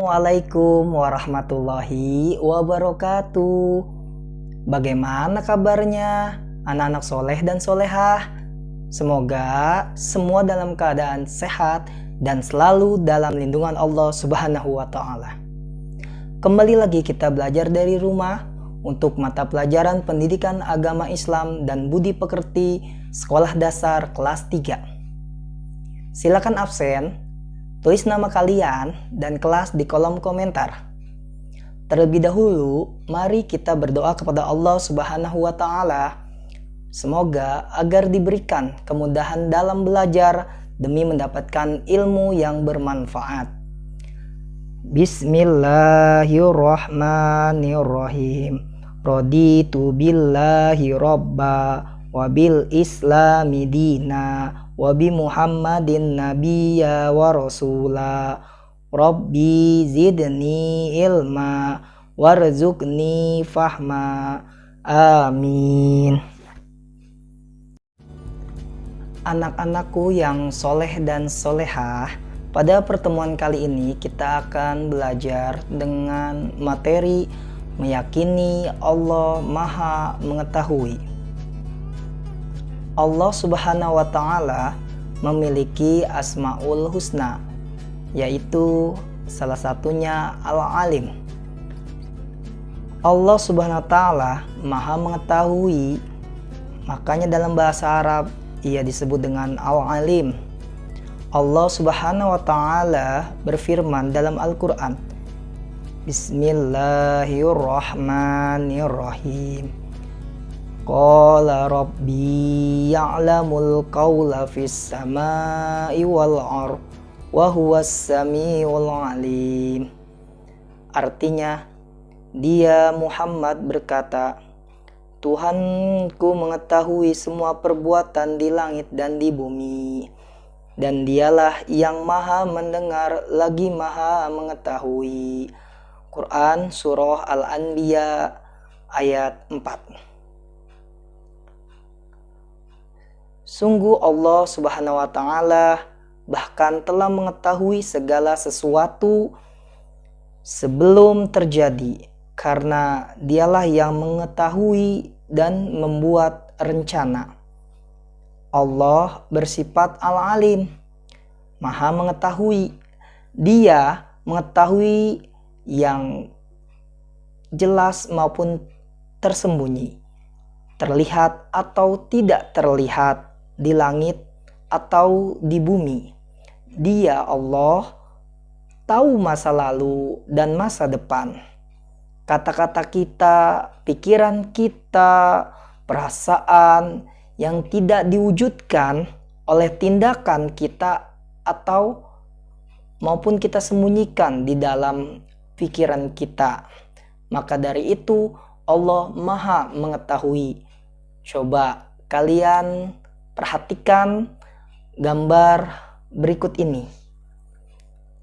Assalamualaikum warahmatullahi wabarakatuh. Bagaimana kabarnya anak-anak soleh dan solehah? Semoga semua dalam keadaan sehat dan selalu dalam lindungan Allah Subhanahu wa Ta'ala. Kembali lagi kita belajar dari rumah untuk mata pelajaran Pendidikan Agama Islam dan Budi Pekerti Sekolah Dasar kelas 3. Silakan absen, tulis nama kalian dan kelas di kolom komentar. Terlebih dahulu, mari kita berdoa kepada Allah Subhanahu wa Ta'ala. Semoga agar diberikan kemudahan dalam belajar demi mendapatkan ilmu yang bermanfaat. Bismillahirrahmanirrahim. Raditu billahi robba wa bil islami dina wa bi Muhammadin nabiyya wa rasula. Rabbi zidni ilma warzuqni fahma. Amin. Anak-anakku yang soleh dan solehah, pada pertemuan kali ini kita akan belajar dengan materi meyakini Allah Maha Mengetahui. Allah Subhanahu wa Ta'ala memiliki Asmaul Husna, yaitu salah satunya Al-Alim. Allah Subhanahu wa Ta'ala Maha Mengetahui, makanya dalam bahasa Arab ia disebut dengan Al-Alim. Allah Subhanahu wa Ta'ala berfirman dalam Al-Quran, Bismillahirrahmanirrahim. Qala rabbi ya'lamul qawla fis sama'i wal ardh wa huwas samiul alim. Artinya, dia Muhammad berkata, Tuhanku mengetahui semua perbuatan di langit dan di bumi, dan dialah yang maha mendengar lagi maha mengetahui. Quran Surah Al-Anbiya ayat 4. Sungguh Allah Subhanahu wa Ta'ala bahkan telah mengetahui segala sesuatu sebelum terjadi, karena dialah yang mengetahui dan membuat rencana. Allah bersifat Al-Alim, Maha Mengetahui. Dia mengetahui yang jelas maupun tersembunyi, terlihat atau tidak terlihat, di langit atau di bumi. Dia Allah tahu masa lalu dan masa depan. Kata-kata kita, pikiran kita, perasaan yang tidak diwujudkan oleh tindakan kita atau maupun kita sembunyikan di dalam pikiran kita. Maka dari itu Allah Maha Mengetahui. Coba kalian perhatikan gambar berikut ini.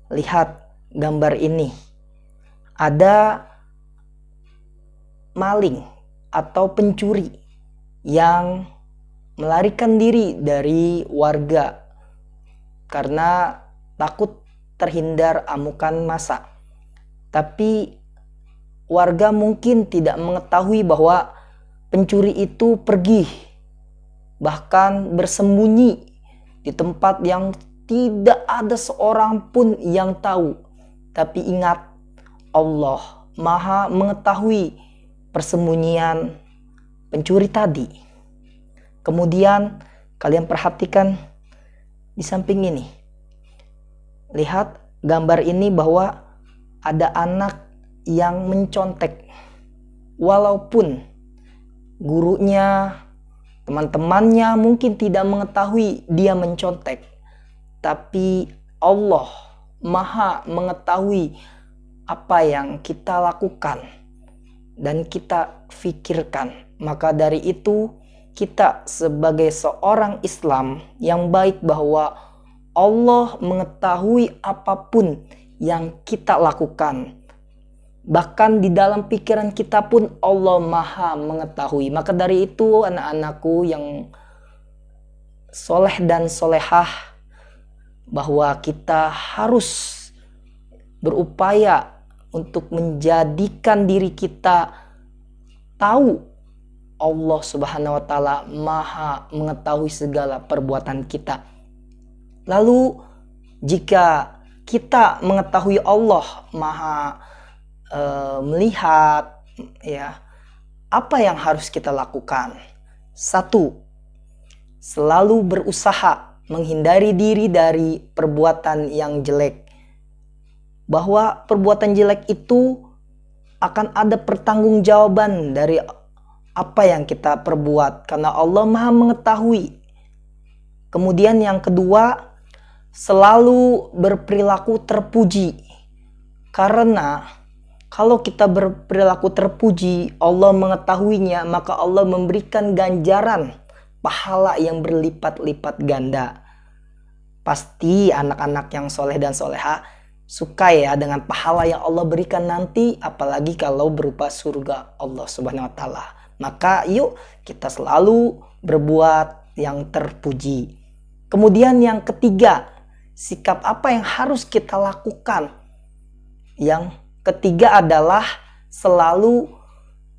Lihat gambar ini. Ada maling atau pencuri yang melarikan diri dari warga karena takut terhindar amukan massa. Tapi warga mungkin tidak mengetahui bahwa pencuri itu pergi, bahkan bersembunyi di tempat yang tidak ada seorang pun yang tahu. Tapi ingat, Allah Maha Mengetahui persembunyian pencuri tadi. Kemudian kalian perhatikan di samping ini. Lihat gambar ini bahwa ada anak yang mencontek. Walaupun gurunya, teman-temannya mungkin tidak mengetahui dia mencontek, tapi Allah Maha Mengetahui apa yang kita lakukan dan kita pikirkan. Maka dari itu kita sebagai seorang Islam yang baik bahwa Allah mengetahui apapun yang kita lakukan. Bahkan di dalam pikiran kita pun Allah Maha Mengetahui. Maka dari itu anak-anakku yang soleh dan solehah, bahwa kita harus berupaya untuk menjadikan diri kita tahu Allah Subhanahu wa Ta'ala Maha mengetahui segala perbuatan kita. Lalu jika kita mengetahui Allah Maha melihat, ya, apa yang harus kita lakukan? 1. Selalu berusaha menghindari diri dari perbuatan yang jelek. Bahwa perbuatan jelek itu akan ada pertanggungjawaban dari apa yang kita perbuat, karena Allah Maha mengetahui. Kemudian yang kedua, selalu berperilaku terpuji. Karena kalau kita berperilaku terpuji, Allah mengetahuinya, maka Allah memberikan ganjaran pahala yang berlipat-lipat ganda. Pasti anak-anak yang soleh dan soleha suka ya dengan pahala yang Allah berikan nanti, apalagi kalau berupa surga Allah Subhanahu wa Ta'ala. Maka yuk kita selalu berbuat yang terpuji. Kemudian yang ketiga, sikap apa yang harus kita lakukan? Yang ketiga adalah selalu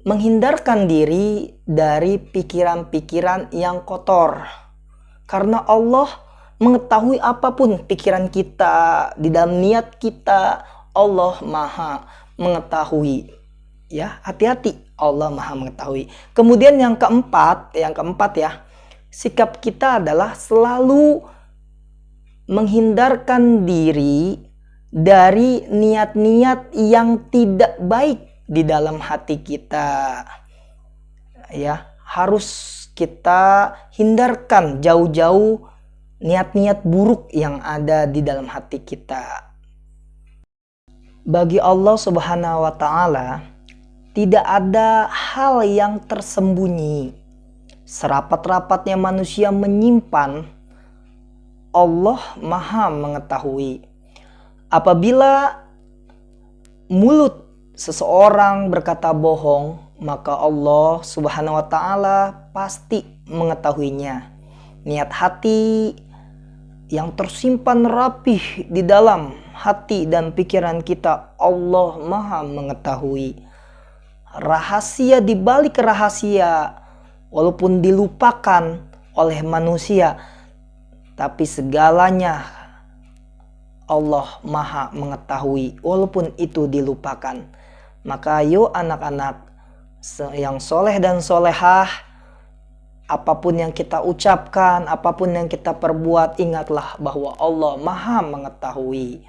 menghindarkan diri dari pikiran-pikiran yang kotor. Karena Allah mengetahui apapun pikiran kita, di dalam niat kita, Allah Maha mengetahui. Ya, hati-hati, Allah Maha mengetahui. Kemudian yang keempat ya, sikap kita adalah selalu menghindarkan diri dari niat-niat yang tidak baik di dalam hati kita. Ya, harus kita hindarkan jauh-jauh niat-niat buruk yang ada di dalam hati kita. Bagi Allah Subhanahu wa Ta'ala, tidak ada hal yang tersembunyi. Serapat-rapatnya manusia menyimpan, Allah Maha mengetahui. Apabila mulut seseorang berkata bohong, maka Allah Subhanahu wa Ta'ala pasti mengetahuinya. Niat hati yang tersimpan rapih di dalam hati dan pikiran kita, Allah Maha mengetahui. Rahasia di balik rahasia, walaupun dilupakan oleh manusia, tapi segalanya Allah Maha mengetahui, walaupun itu dilupakan. Maka yuk anak-anak yang soleh dan solehah, apapun yang kita ucapkan, apapun yang kita perbuat, ingatlah bahwa Allah Maha mengetahui.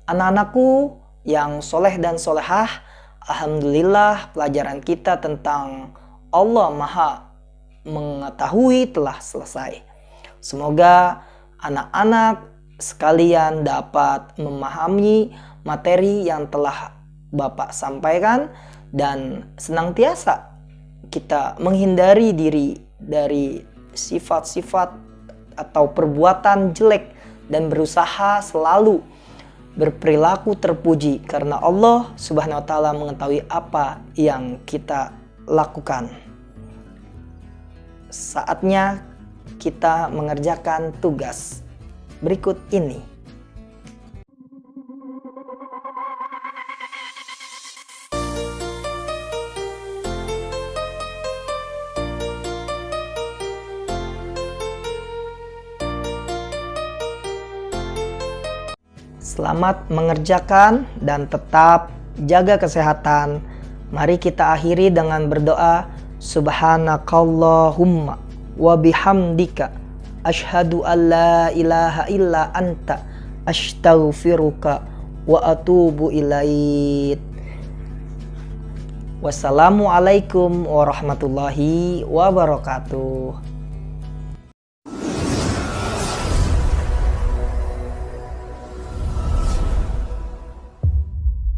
Anak-anakku yang soleh dan solehah, alhamdulillah pelajaran kita tentang Allah Maha mengetahui telah selesai. Semoga anak-anak sekalian dapat memahami materi yang telah Bapak sampaikan dan senantiasa kita menghindari diri dari sifat-sifat atau perbuatan jelek dan berusaha selalu berperilaku terpuji karena Allah Subhanahu wa Ta'ala mengetahui apa yang kita lakukan. Saatnya kita mengerjakan tugas berikut ini. Selamat mengerjakan dan tetap jaga kesehatan. Mari kita akhiri dengan berdoa. Subhanakallahumma wa bihamdika asyhadu an la ilaha illa anta astaghfiruka wa atubu ilaik. Wassalamualaikum warahmatullahi wabarakatuh.